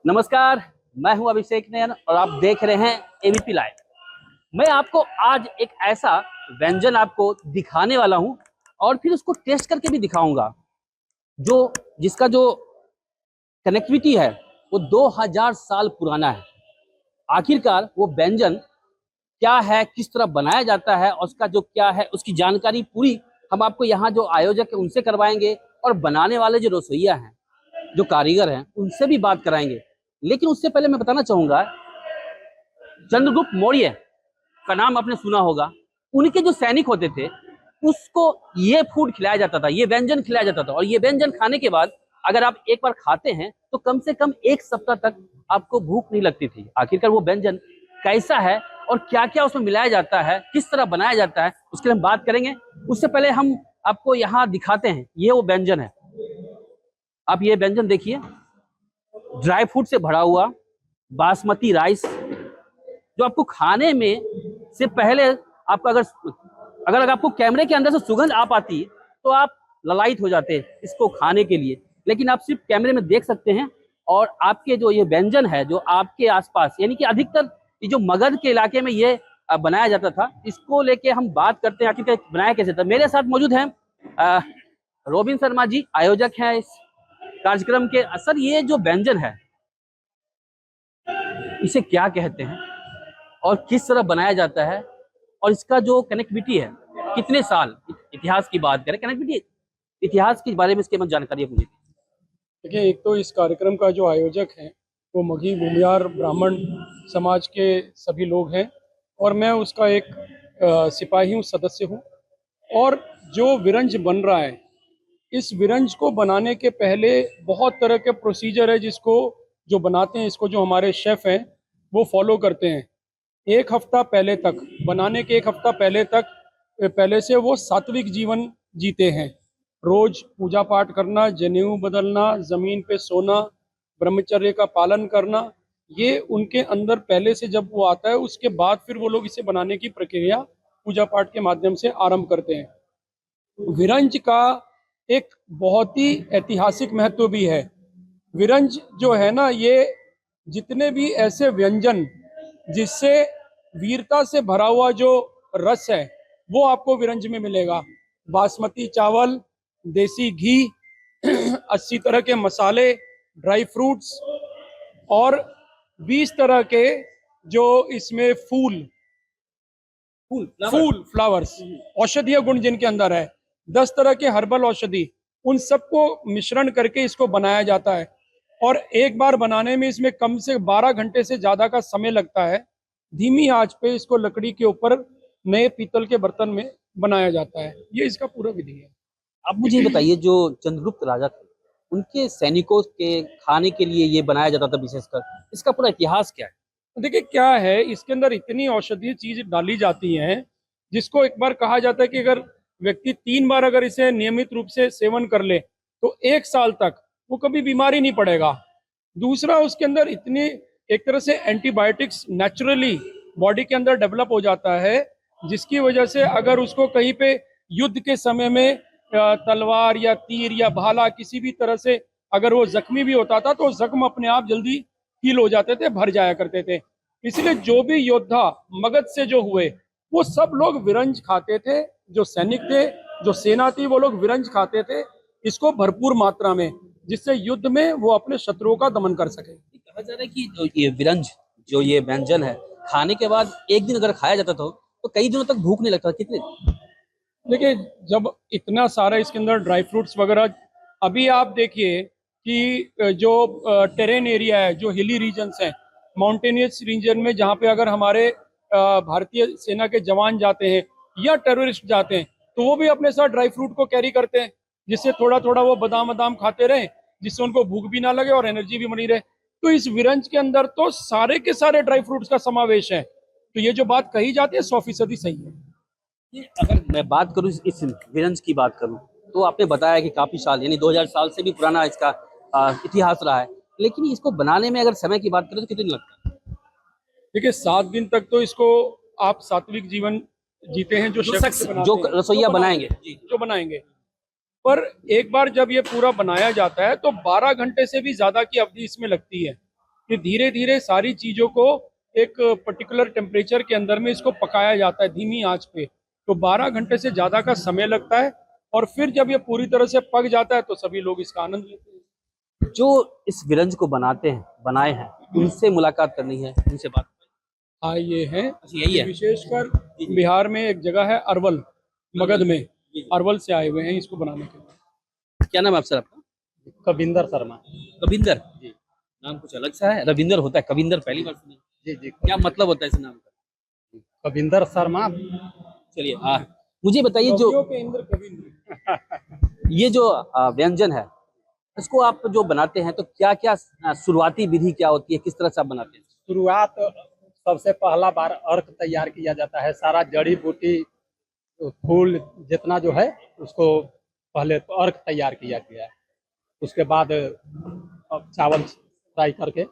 नमस्कार, मैं हूं अभिषेक नयन और आप देख रहे हैं एबीपी लाइव। मैं आपको आज एक ऐसा व्यंजन आपको दिखाने वाला हूं और फिर उसको टेस्ट करके भी दिखाऊंगा जो जिसका जो कनेक्टिविटी है वो 2000 साल पुराना है। आखिरकार वो व्यंजन क्या है, किस तरह बनाया जाता है और उसका जो क्या है उसकी जानकारी पूरी हम आपको यहाँ जो आयोजक है उनसे करवाएंगे और बनाने वाले जो रसोइया हैं, जो कारीगर हैं, उनसे भी बात कराएंगे। लेकिन उससे पहले मैं बताना चाहूंगा, चंद्रगुप्त मौर्य का नाम आपने सुना होगा। उनके जो सैनिक होते थे उसको ये फूड खिलाया जाता था, ये व्यंजन खिलाया जाता था और ये व्यंजन खाने के बाद अगर आप एक बार खाते हैं तो कम से कम एक सप्ताह तक आपको भूख नहीं लगती थी। आखिरकार वो व्यंजन कैसा है और क्या क्या उसमें मिलाया जाता है, किस तरह बनाया जाता है, उसके लिए हम बात करेंगे। उससे पहले हम आपको यहाँ दिखाते हैं, ये वो व्यंजन है। आप ये व्यंजन देखिए, ड्राई फ्रूट से भरा हुआ बासमती राइस, जो आपको खाने में से पहले आपका अगर आपको कैमरे के अंदर से सुगंध आ पाती तो आप ललायित हो जाते इसको खाने के लिए। लेकिन आप सिर्फ कैमरे में देख सकते हैं और आपके जो ये व्यंजन है जो आपके आसपास, यानी कि अधिकतर ये जो मगध के इलाके में ये बनाया जाता था, इसको लेके हम बात करते हैं आखिर बनाया कैसे था। मेरे साथ मौजूद हैं रोबिन शर्मा जी, आयोजक हैं इस कार्यक्रम के। सर, ये जो व्यंजन है इसे क्या कहते हैं और किस तरह बनाया जाता है और इसका जो कनेक्टिविटी है, कितने साल इतिहास की बात करें, कनेक्टिविटी इतिहास के बारे में इसके मैं जानकारी है मुझे। देखिए, एक तो इस कार्यक्रम का जो आयोजक है वो मगही भूमियार ब्राह्मण समाज के सभी लोग हैं और मैं उसका एक सिपाही हूँ, सदस्य हूँ। और जो विरंज बन रहा है, इस विरंज को बनाने के पहले बहुत तरह के प्रोसीजर है जिसको जो बनाते हैं, इसको जो हमारे शेफ़ हैं वो फॉलो करते हैं। एक हफ्ता पहले तक, बनाने के एक हफ्ता पहले से वो सात्विक जीवन जीते हैं। रोज पूजा पाठ करना, जनेऊ बदलना, जमीन पे सोना, ब्रह्मचर्य का पालन करना, ये उनके अंदर पहले से जब वो आता है उसके बाद फिर वो लोग इसे बनाने की प्रक्रिया पूजा पाठ के माध्यम से आरंभ करते हैं। विरंज का एक बहुत ही ऐतिहासिक महत्व भी है। विरंज जो है ना, ये जितने भी ऐसे व्यंजन जिससे वीरता से भरा हुआ जो रस है वो आपको विरंज में मिलेगा। बासमती चावल, देसी घी, 80 तरह के मसाले, ड्राई फ्रूट्स और 20 तरह के जो इसमें फ्लावर्स, औषधीय गुण जिनके अंदर है, 10 तरह के हर्बल औषधि, उन सबको मिश्रण करके इसको बनाया जाता है। और एक बार बनाने में इसमें कम से 12 घंटे से ज्यादा का समय लगता है। धीमी आंच पे इसको लकड़ी के ऊपर नए पीतल के बर्तन में बनाया जाता है। ये इसका पूरा विधि है। अब मुझे बताइए, जो चंद्रगुप्त राजा थे उनके सैनिकों के खाने के लिए ये बनाया जाता था विशेषकर, इसका पूरा इतिहास क्या है? देखिए, क्या है, इसके अंदर इतनी औषधीय चीज डाली जाती हैं जिसको एक बार कहा जाता है कि अगर व्यक्ति 3 बार अगर इसे नियमित रूप से सेवन कर ले तो 1 साल तक वो कभी बीमारी नहीं पड़ेगा। दूसरा, उसके अंदर इतनी एक तरह से एंटीबायोटिक्स नेचुरली बॉडी के अंदर डेवलप हो जाता है, जिसकी वजह से अगर उसको कहीं पे युद्ध के समय में तलवार या तीर या भाला किसी भी तरह से अगर वो जख्मी भी होता था तो जख्म अपने आप जल्दी हील हो जाते थे, भर जाया करते थे। इसलिए जो भी योद्धा मगध से जो हुए वो सब लोग विरंज खाते थे। जो सैनिक थे, जो सेना थी, वो लोग विरंज खाते थे इसको भरपूर मात्रा में, जिससे युद्ध में वो अपने शत्रुओं का दमन कर सके। कहा जा रहा है कि जो ये विरंज, जो ये व्यंजन है, खाने के बाद एक दिन अगर खाया जाता था तो कई दिनों तक भूख नहीं लगता। कितने? देखिए, जब इतना सारा इसके अंदर ड्राई फ्रूट्स वगैरह, अभी आप देखिए कि जो टेरेन एरिया है, जो हिली रीजन्स हैं, माउंटेनियस रीजन में, जहाँ पे अगर हमारे भारतीय सेना के जवान जाते हैं या टेररिस्ट जाते हैं तो वो भी अपने साथ ड्राई फ्रूट को कैरी करते हैं, जिससे थोड़ा थोड़ा वो बादाम बादाम खाते रहे, जिससे उनको भूख भी ना लगे और एनर्जी भी बनी रहे। तो इस विरंज के अंदर तो सारे के सारे ड्राई फ्रूट्स का समावेश है। तो ये जो बात कही जाती है 100% सही है। अगर मैं बात करूं, इस विरंज की बात करूं, तो आपने बताया कि काफी साल, यानी 2000 साल से भी पुराना इसका इतिहास रहा है। लेकिन इसको बनाने में अगर समय की बात करें तो कितने दिन लगता है? देखिए, 7 दिन तक तो इसको आप सात्विक जीवन जीते हैं, जो जो रसोइया बनाएंगे जो बनाएंगे। पर एक बार जब ये पूरा बनाया जाता है तो 12 घंटे से भी ज्यादा की अवधि इसमें लगती है। कि धीरे धीरे सारी चीजों को एक पर्टिकुलर टेम्परेचर के अंदर में इसको पकाया जाता है धीमी आंच पे। तो 12 घंटे से ज्यादा का समय लगता है और फिर जब ये पूरी तरह से पक जाता है तो सभी लोग इसका आनंद लेते हैं। जो इस व्यंजन को बनाए हैं, उनसे मुलाकात करनी है, उनसे बात। हाँ, ये है। अच्छा, यही है। विशेषकर बिहार में एक जगह है अरवल, मगध में, अरवल से आए हुए हैं इसको बनाने के लिए। क्या नाम है सर आपका? कविंदर शर्मा। कविंदर जी। नाम कुछ अलग सा है, रविंदर होता है, कविंदर पहली बार सुना। जी जी। क्या मतलब होता है इस नाम का? कविंदर शर्मा। चलिए, हाँ, मुझे बताइए, जो कवियों के इंद्र कविंद्र। ये जो व्यंजन है, इसको आप जो बनाते हैं तो क्या क्या शुरुआती विधि क्या होती है, किस तरह से आप बनाते हैं? शुरुआत सबसे पहला बार अर्क तैयार किया जाता है। सारा जड़ी बूटी फूल जितना जो है उसको पहले तो अर्क तैयार किया गया है। उसके बाद अब चावल फ्राई करके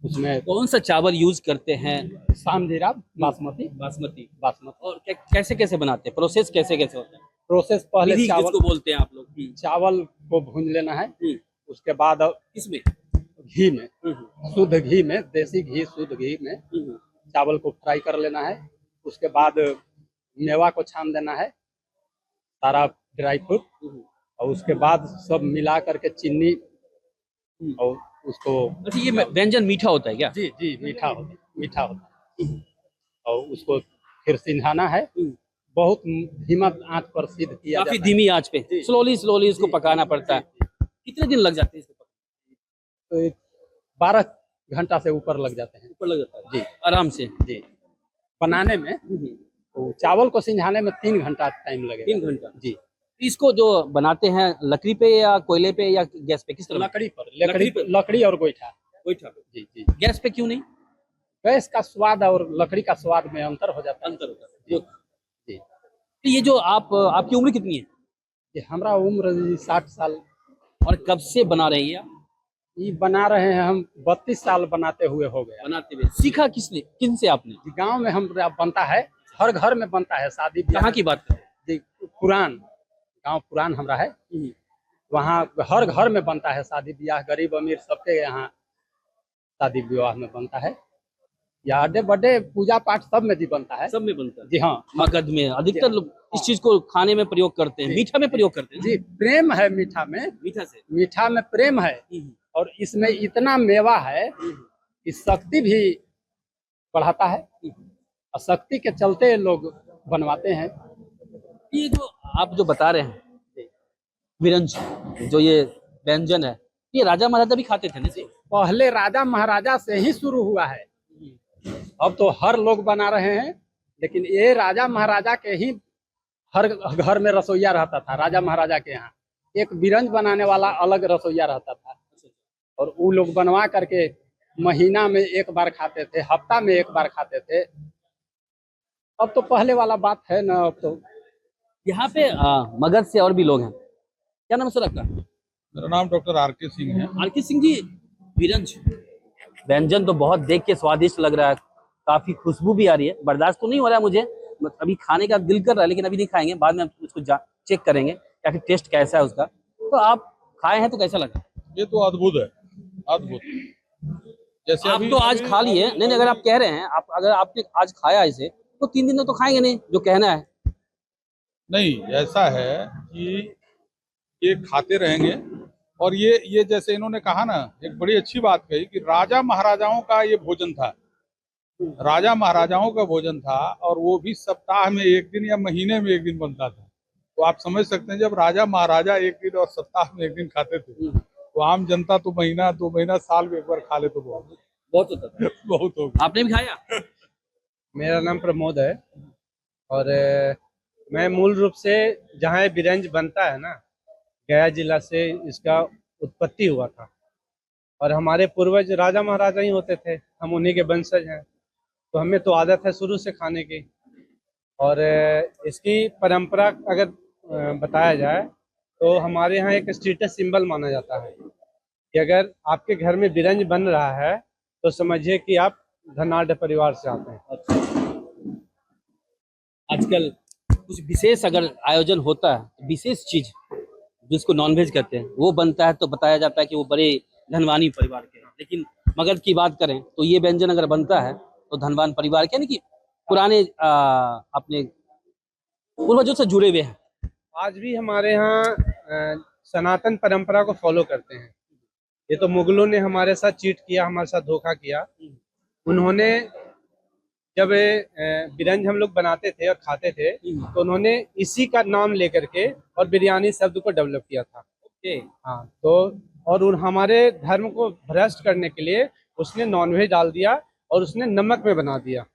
उसमें कौन सा चावल यूज करते हैं? शाम जीरा बासमती। बासमती। बासमती। और कैसे कैसे बनाते हैं, प्रोसेस कैसे कैसे होता है? प्रोसेस पहले विधि चावल किसको बोलते हैं आप लोग? चावल को भून लेना है। उसके बाद किसमें? घी में, शुद्ध घी में, देसी घी शुद्ध घी में चावल को फ्राई कर लेना है। उसके बाद मेवा को छान देना है, सारा ड्राई फ्रूट, और उसके बाद सब मिला करके चीनी और उसको। अच्छा, ये व्यंजन मीठा होता है क्या? जी जी, मीठा होता है। और उसको फिर सिंधाना है, बहुत धीमा आंच पर सिद्ध किया काफी जाता है। धीमी आंच पे स्लोली इसको पकाना पड़ता है। कितने दिन लग जाते हैं इसको? तो 12 घंटा से ऊपर लग जाते हैं। ऊपर लग जाता है जी, आराम से। जी। बनाने में तो चावल को सिंझाने में 3 घंटा टाइम लगेगा। 3 घंटा जी। इसको जो बनाते हैं लकड़ी पे या कोयले पे या गैस पे, किस तरह? लकड़ी पर, लकड़ी पर। लकड़ी और गोईठा। गोईठा पे। जी जी। गैस पे क्यों नहीं? गैस का स्वाद और लकड़ी का स्वाद में अंतर हो जाता है। अंतर होता है। जी। तो ये जो आपकी उम्र कितनी है? ये हमारा उम्र 60 साल। और कब से बना रहे हैं आप? ये बना रहे हैं हम 32 साल बनाते हुए हो गया। बनाते हुए सीखा किसने, किन से आपने? गांव में हम बनता है, हर घर में बनता है। शादी कहाँ की बात है? जी, पुरान गांव पुरान हमारा है। वहाँ हर घर में बनता है। शादी ब्याह, गरीब अमीर सबके यहाँ शादी विवाह में बनता है, या अड्डे बड्डे पूजा पाठ सब में जी बनता है। सब में बनता है। जी हाँ। मगध में अधिकतर लोग इस चीज को खाने में प्रयोग करते हैं, मीठा में प्रयोग करते हैं। जी, प्रेम है मीठा में। मीठा से, मीठा में प्रेम है, और इसमें इतना मेवा है कि शक्ति भी बढ़ाता है, और शक्ति के चलते लोग बनवाते हैं। ये जो आप जो बता रहे हैं विरंज, जो ये व्यंजन है, ये राजा महाराजा भी खाते थे ना? पहले राजा महाराजा से ही शुरू हुआ है। अब तो हर लोग बना रहे हैं, लेकिन ये राजा महाराजा के ही हर घर में रसोईया रहता था। राजा महाराजा के यहाँ एक बिरंज बनाने वाला अलग रसोईया रहता था, और वो लोग बनवा करके महीना में एक बार खाते थे, हफ्ता में एक बार खाते थे। अब तो पहले वाला बात है ना। अब तो यहाँ पे मगध से और भी लोग हैं। क्या नाम है सर आपका? मेरा नाम डॉक्टर आर.के. सिंह है। आर.के. सिंह जी, विरंज व्यंजन तो बहुत देख के स्वादिष्ट लग रहा है, काफी खुशबू भी आ रही है, बर्दाश्त तो नहीं हो रहा है मुझे, अभी खाने का दिल कर रहा है, लेकिन अभी नहीं खाएंगे, बाद में उसको चेक करेंगे क्या टेस्ट कैसा है उसका। तो आप खाए हैं तो कैसा लगा? ये तो अद्भुत है, अद्भुत। जैसे आप तो आज खा लिए नहीं, अगर आप कह रहे हैं, अगर आपने आज खाया इसे तो 3 दिन में तो खाएंगे नहीं, जो कहना है। नहीं, ऐसा है कि ये खाते रहेंगे। और ये जैसे इन्होंने कहा ना, एक बड़ी अच्छी बात कही कि राजा महाराजाओं का ये भोजन था, राजा महाराजाओं का भोजन था, और वो भी सप्ताह में एक दिन या महीने में एक दिन बनता था। तो आप समझ सकते हैं, जब राजा महाराजा एक दिन और सप्ताह में एक दिन खाते थे, तो आम जनता तो महीना 2 महीना साल में एक बार खा ले तो बहुत होता था। बहुत हो गया। आपने भी खाया? मेरा नाम प्रमोद है, और मैं मूल रूप से जहाँ बिरंज बनता है ना, गया जिला से इसका उत्पत्ति हुआ था, और हमारे पूर्वज राजा महाराजा ही होते थे, हम उन्हीं के वंशज हैं, तो हमें तो आदत है शुरू से खाने की। और इसकी परंपरा अगर बताया जाए तो हमारे यहाँ एक स्टेटस सिंबल माना जाता है कि अगर आपके घर में बिरंज बन रहा है तो समझिए कि आप धनाढ़ परिवार से आते हैं। आजकल कुछ विशेष अगर आयोजन होता है, विशेष चीज जिसको नॉनवेज कहते हैं, वो बनता है तो बताया जाता है कि वो बड़े धनवानी परिवार के हैं, लेकिन मगध की बात करें तो ये व्यंजन अगर बनता है तो धनवान परिवार के, यानी कि पुराने अपने पूर्वजों से जुड़े हुए हैं। आज भी हमारे यहाँ सनातन परंपरा को फॉलो करते हैं। ये तो मुगलों ने हमारे साथ चीट किया, हमारे साथ धोखा किया। उन्होंने जब बिरंज हम लोग बनाते थे और खाते थे तो उन्होंने इसी का नाम लेकर के और बिरयानी शब्द को डेवलप किया था। हाँ, तो और हमारे धर्म को भ्रष्ट करने के लिए उसने नॉनवेज डाल दिया और उसने नमक में बना दिया।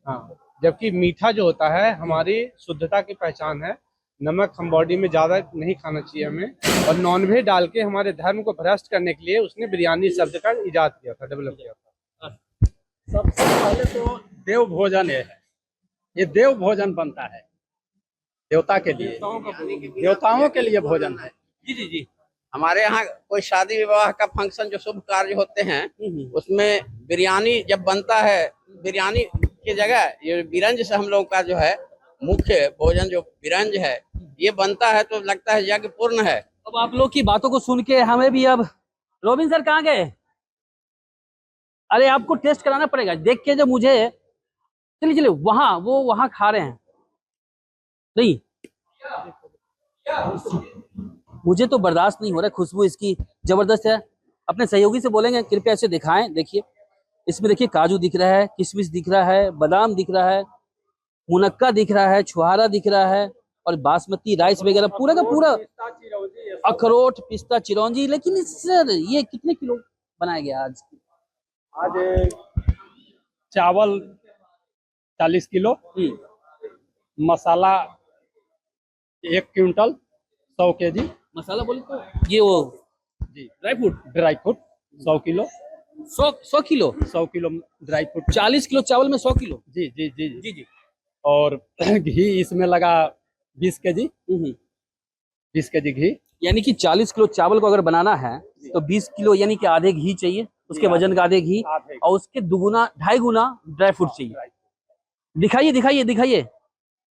हाँ, जबकि मीठा जो होता है हमारी शुद्धता की पहचान है। नमक हम बॉडी में ज्यादा नहीं खाना चाहिए हमें, और नॉनवेज डाल के हमारे धर्म को भ्रष्ट करने के लिए उसने बिरयानी शब्द का इजाद किया था, डेवलप किया था। सबसे पहले तो देव भोजन है, ये देव भोजन बनता है देवता के लिए, देवताओं के लिए भोजन है। जी जी जी। हमारे यहाँ कोई शादी विवाह का फंक्शन जो शुभ कार्य होते हैं उसमें बिरयानी जब बनता है, बिरयानी की जगह ये बिरंज से हम लोग का जो है मुख्य भोजन जो बिरंज है ये बनता है, तो लगता है यज्ञ पूर्ण है। अब आप लोग की बातों को सुन के हमें भी अब, रोबिन सर कहाँ गए? अरे आपको टेस्ट कराना पड़ेगा, देख के जो मुझे, चलिए चलिए वहां, वो वहां खा रहे हैं। नहीं, मुझे तो बर्दाश्त नहीं हो रहा है, खुशबू इसकी जबरदस्त है। अपने सहयोगी से बोलेंगे कृपया इसे दिखाएं। देखिए इसमें, देखिए काजू दिख रहा है, किशमिश दिख रहा है, बादाम दिख रहा है, मुनक्का दिख रहा है, छुहारा दिख रहा है, और बासमती राइस वगैरह पूरा का पूरा, अखरोट, पिस्ता, चिरौंजी। लेकिन सर ये कितने किलो बनाया गया आज? आज चावल 40 किलो, मसाला 1 क्विंटल 100 केजी, मसाला बोले तो ये वो जी ड्राई फ्रूट 100 किलो, 100 किलो, 100 किलो ड्राई फ्रूट, 40 किलो चावल में 100 किलो। जी जी जी जी जी। और घी इसमें लगा 20 केजी, 20 केजी घी। यानी कि 40 किलो चावल को अगर बनाना है तो 20 किलो यानी कि आधे घी चाहिए, उसके वजन का आधे घी, और उसके दुगुना 2.5 गुना ड्राई फ्रूट चाहिए। दिखाइए दिखाइए दिखाइए,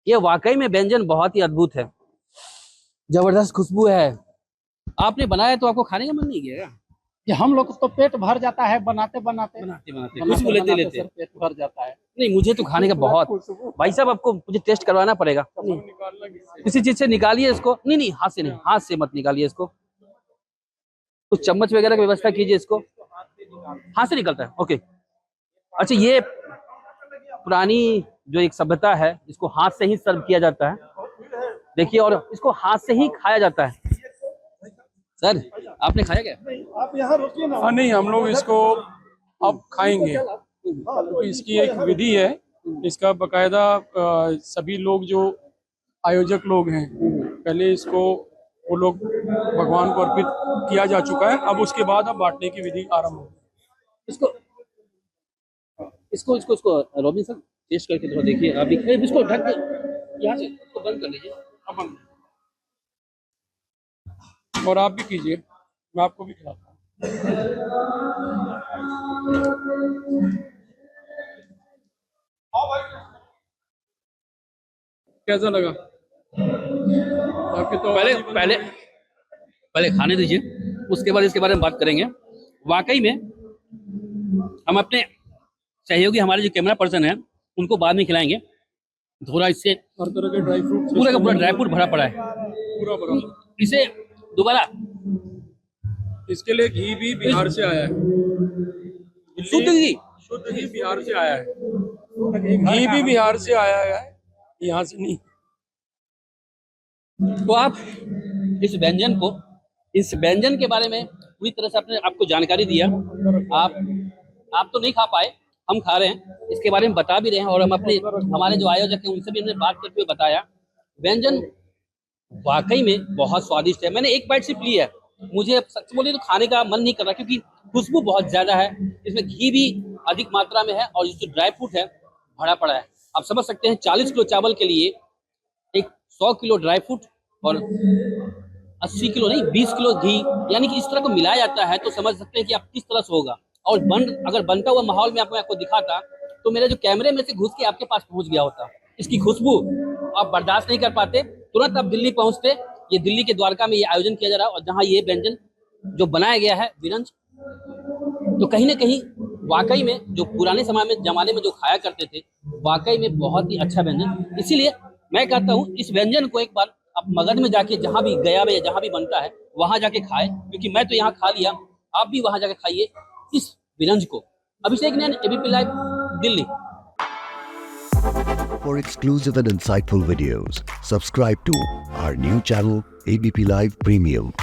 ये वाकई में व्यंजन बहुत ही अद्भुत है, जबरदस्त खुशबू है। आपने बनाया तो आपको खाने का मन नहीं किया? कि हम लोग तो पेट भर जाता है बनाते बनाते खुशबू लेते लेते सर पेट भर जाता है। नहीं, मुझे तो खाने का बहुत, भाई साहब आपको मुझे टेस्ट करवाना पड़ेगा। किसी चीज से निकालिए इसको, नहीं नहीं हाथ से नहीं, हाथ से मत निकालिए इसको, कुछ चम्मच वगैरह की व्यवस्था कीजिए। इसको हाथ से निकलता है, ओके। अच्छा, ये पुरानी जो एक सभ्यता है, इसको हाथ से ही सर्व किया जाता है, देखिए, और इसको हाथ से ही खाया जाता है। सर आपने खाया क्या? आप यहाँ रोकिए ना। हाँ, नहीं, हम लोग इसको अब खाएंगे, क्योंकि इसकी एक विधि है, इसका बकायदा सभी लोग जो आयोजक लोग हैं, पहले इसको वो लोग भगवान को अर्पित किया जा चुका है, अब उसके बाद अब बांटने की विधि आरंभ होगी। इसको इसको इसको इसको रोबिन सर टेस्ट करके थोड़ा देखिए। आप देखिए, इसको ढक के यहाँ से इसको बंद कर लीजिए। अब बंद। और आप भी कीजिए, मैं आपको भी खिलाता हूँ। कैसा लगा आपके? तो पहले पहले पहले खाने दीजिए, उसके बाद इसके बारे में बात करेंगे। वाकई में हम अपने सहयोगी, हमारे जो कैमरा पर्सन है, उनको बाद में खिलाएंगे। थोड़ा इससे हर तरह के ड्राई फ्रूट, पूरा का पूरा ड्राई फ्रूट भरा पड़ा है, पूरा भरा। इसे दोबारा इसके लिए घी भी बिहार से आया है, शुद्ध घी, शुद्ध घी बिहार से आया है, घी भी बिहार से आया है, यहाँ से नहीं। तो आप इस व्यंजन को, इस व्यंजन के बारे में पूरी तरह से आपने आपको जानकारी दिया। आप तो नहीं खा पाए, हम खा रहे हैं, इसके बारे में बता भी रहे हैं, और हम अपने हमारे जो आयोजक हैं उनसे भी हमने बात करते हुए बताया। व्यंजन वाकई में बहुत स्वादिष्ट है। मैंने एक बाइट सिर्फ ली है, मुझे सच बोलिए तो खाने का मन नहीं कर रहा, क्योंकि खुशबू बहुत ज्यादा है, इसमें घी भी अधिक मात्रा में है, और जो ड्राई फ्रूट है भरा पड़ा है। आप समझ सकते हैं 40 किलो चावल के लिए एक 100 किलो ड्राई फ्रूट और 80 किलो नहीं 20 किलो घी, यानी कि इस तरह को मिलाया जाता है, तो समझ सकते हैं कि आप किस तरह से होगा। और अगर बनता हुआ माहौल में आपको दिखाता तो मेरे जो कैमरे में से घुस के आपके पास पहुंच गया होता। इसकी खुशबू आप बर्दाश्त नहीं कर पाते, तुरंत आप दिल्ली पहुंचते। ये दिल्ली के द्वारका में ये आयोजन किया जा रहा है, और जहाँ ये व्यंजन जो बनाया गया है बिरंज, जो कहीं ना कहीं वाकई में जो पुराने समय में जमाने में जो खाया करते थे, वाकई में बहुत ही अच्छा व्यंजन। इसीलिए मैं कहता हूँ इस व्यंजन को एक बार आप मगध में जाके जहाँ भी गया में जहाँ भी बनता है वहाँ जाके खाए, क्योंकि मैं तो यहाँ खा लिया, आप भी वहाँ जाके खाइए इस बिरंज को। Abhishek Nain, ABP live, Delhi. For exclusive and insightful videos, subscribe to our new channel ABP Live Premium.